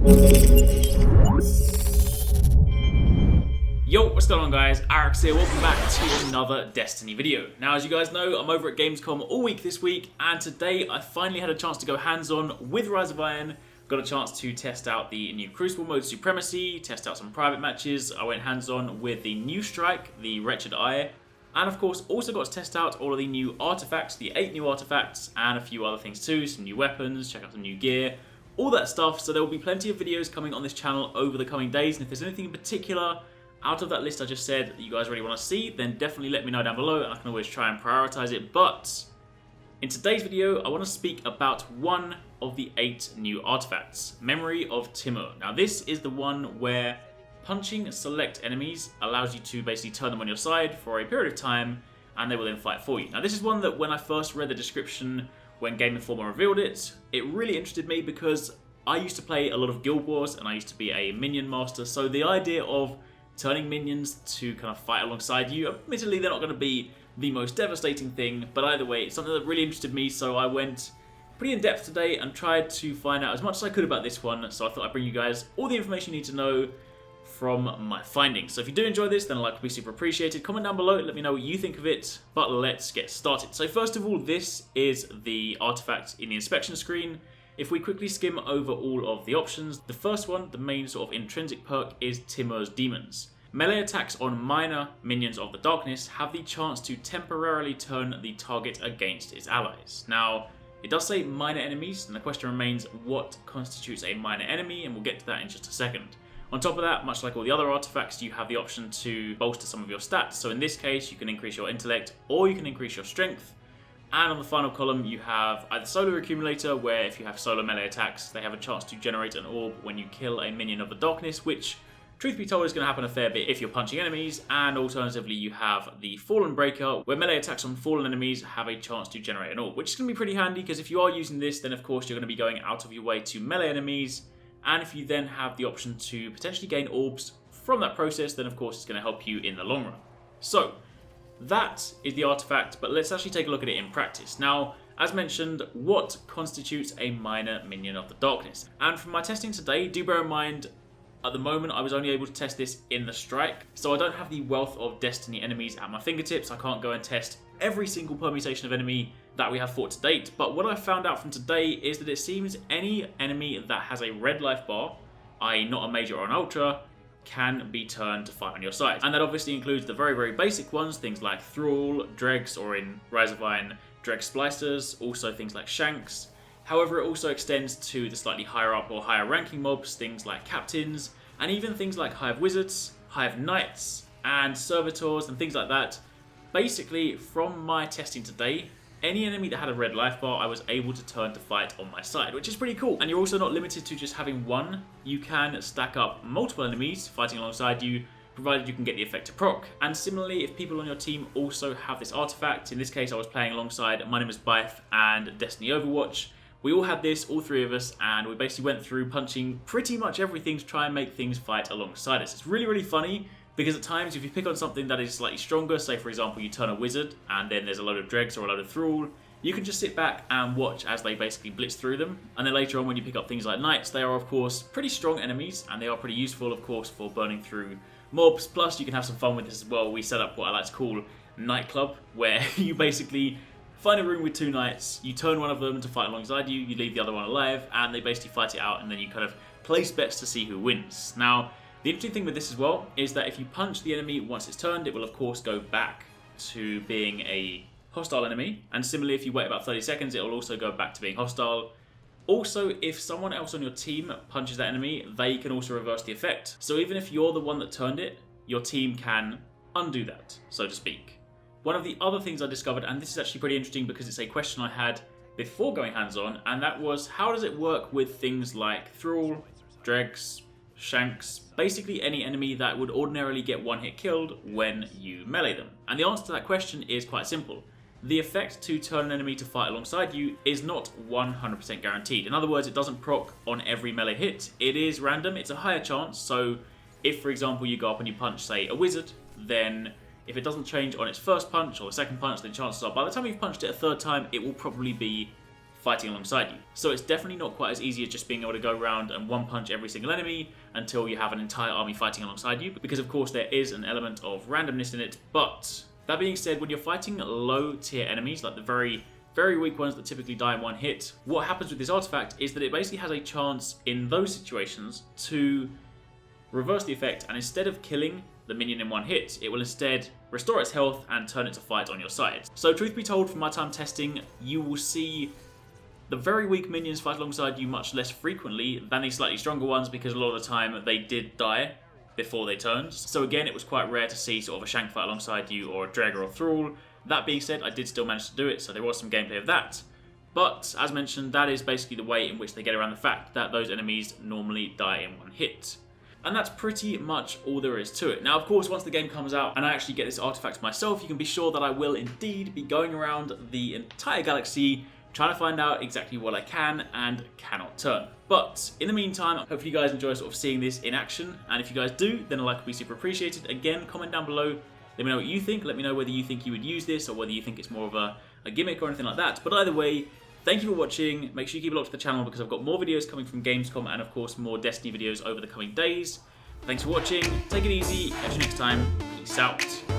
Yo, what's going on guys? Arekkz here, welcome back to another Destiny video. Now as you guys know, I'm over at Gamescom all week this week, and today I finally had a chance to go hands-on with Rise of Iron. Got a chance to test out the new Crucible mode Supremacy, test out some private matches. I went hands-on with the new strike, the Wretched Eye, and of course also got to test out all of the new artifacts, the 8 new artifacts, and a few other things too, some new weapons, check out some new gear, all that stuff. So there will be plenty of videos coming on this channel over the coming days, and if there's anything in particular out of that list I just said that you guys really want to see, then definitely let me know down below and I can always try and prioritize it. But in today's video, I want to speak about one of the 8 new artifacts, Memory of Timur. Now this is the one where punching select enemies allows you to basically turn them on your side for a period of time and they will then fight for you. Now this is one that when I first read the description, when Game Informer revealed it, it really interested me because I used to play a lot of Guild Wars and I used to be a minion master, so the idea of turning minions to kind of fight alongside you, admittedly they're not going to be the most devastating thing, but either way, it's something that really interested me, so I went pretty in depth today and tried to find out as much as I could about this one, so I thought I'd bring you guys all the information you need to know from my findings. So if you do enjoy this, then a like would be super appreciated. Comment down below, let me know what you think of it, but let's get started. So first of all, this is the artifact in the inspection screen. If we quickly skim over all of the options, the first one, the main sort of intrinsic perk, is Timur's Demons. Melee attacks on minor minions of the darkness have the chance to temporarily turn the target against its allies. Now, it does say minor enemies, and the question remains what constitutes a minor enemy, and we'll get to that in just a second. On top of that, much like all the other artifacts, you have the option to bolster some of your stats. So in this case, you can increase your intellect or you can increase your strength. And on the final column, you have either Solar Accumulator, where if you have solo melee attacks, they have a chance to generate an orb when you kill a minion of the darkness, which, truth be told, is going to happen a fair bit if you're punching enemies. And alternatively, you have the Fallen Breaker, where melee attacks on fallen enemies have a chance to generate an orb, which is going to be pretty handy, because if you are using this, then of course you're going to be going out of your way to melee enemies. And if you then have the option to potentially gain orbs from that process, then of course it's going to help you in the long run. So that is the artifact, but let's actually take a look at it in practice. Now, as mentioned, what constitutes a minor minion of the darkness? And from my testing today, do bear in mind, at the moment I was only able to test this in the strike, so I don't have the wealth of Destiny enemies at my fingertips. I can't go and test every single permutation of enemy that we have fought to date, but what I found out from today is that it seems any enemy that has a red life bar, i.e. not a major or an ultra, can be turned to fight on your side. And that obviously includes the very, very basic ones, things like Thrall, Dregs, or in Rise of Iron, Dreg Splicers, also things like Shanks. However, it also extends to the slightly higher up or higher ranking mobs, things like Captains, and even things like Hive Wizards, Hive Knights, and Servitors, and things like that. Basically, from my testing today, any enemy that had a red life bar, I was able to turn to fight on my side, which is pretty cool. And you're also not limited to just having one. You can stack up multiple enemies fighting alongside you, provided you can get the effect to proc. And similarly, if people on your team also have this artifact, in this case I was playing alongside My Name is Byth and Destiny Overwatch, we all had this, all 3 of us, and we basically went through punching pretty much everything to try and make things fight alongside us. It's really, really funny, because at times if you pick on something that is slightly stronger, say for example you turn a wizard and then there's a load of dregs or a load of thrall, you can just sit back and watch as they basically blitz through them. And then later on when you pick up things like knights, they are of course pretty strong enemies and they are pretty useful of course for burning through mobs. Plus you can have some fun with this as well. We set up what I like to call Nightclub, where you basically find a room with 2 knights, you turn one of them to fight alongside you, you leave the other one alive, and they basically fight it out, and then you kind of place bets to see who wins. Now, the interesting thing with this as well is that if you punch the enemy once it's turned, it will of course go back to being a hostile enemy, and similarly if you wait about 30 seconds, it will also go back to being hostile. Also, if someone else on your team punches that enemy, they can also reverse the effect. So even if you're the one that turned it, your team can undo that, so to speak. One of the other things I discovered, and this is actually pretty interesting because it's a question I had before going hands-on, and that was how does it work with things like Thrall, Dregs, Shanks, basically any enemy that would ordinarily get one hit killed when you melee them? And the answer to that question is quite simple. The effect to turn an enemy to fight alongside you is not 100% guaranteed. In other words, it doesn't proc on every melee hit. It is random, it's a higher chance, so if for example you go up and you punch say a wizard, then if it doesn't change on its first punch or the second punch, then chances are by the time you've punched it a 3rd time, it will probably be fighting alongside you. So it's definitely not quite as easy as just being able to go around and one punch every single enemy until you have an entire army fighting alongside you, because of course there is an element of randomness in it. But that being said, when you're fighting low tier enemies, like the very weak ones that typically die in one hit, what happens with this artifact is that it basically has a chance in those situations to reverse the effect, and instead of killing the minion in one hit, it will instead restore its health and turn it to fight on your side. So truth be told, from my time testing, you will see the very weak minions fight alongside you much less frequently than the slightly stronger ones, because a lot of the time they did die before they turned. So again, it was quite rare to see sort of a shank fight alongside you, or a Drager or Thrall. That being said, I did still manage to do it, so there was some gameplay of that. But, as mentioned, that is basically the way in which they get around the fact that those enemies normally die in one hit. And that's pretty much all there is to it. Now, of course, once the game comes out and I actually get this artifact myself, you can be sure that I will indeed be going around the entire galaxy trying to find out exactly what I can and cannot turn. But in the meantime, hopefully you guys enjoy sort of seeing this in action. And if you guys do, then a like would be super appreciated. Again, comment down below. Let me know what you think. Let me know whether you think you would use this or whether you think it's more of a gimmick or anything like that. But either way, thank you for watching. Make sure you keep it locked to the channel because I've got more videos coming from Gamescom and of course more Destiny videos over the coming days. Thanks for watching. Take it easy. Catch you next time. Peace out.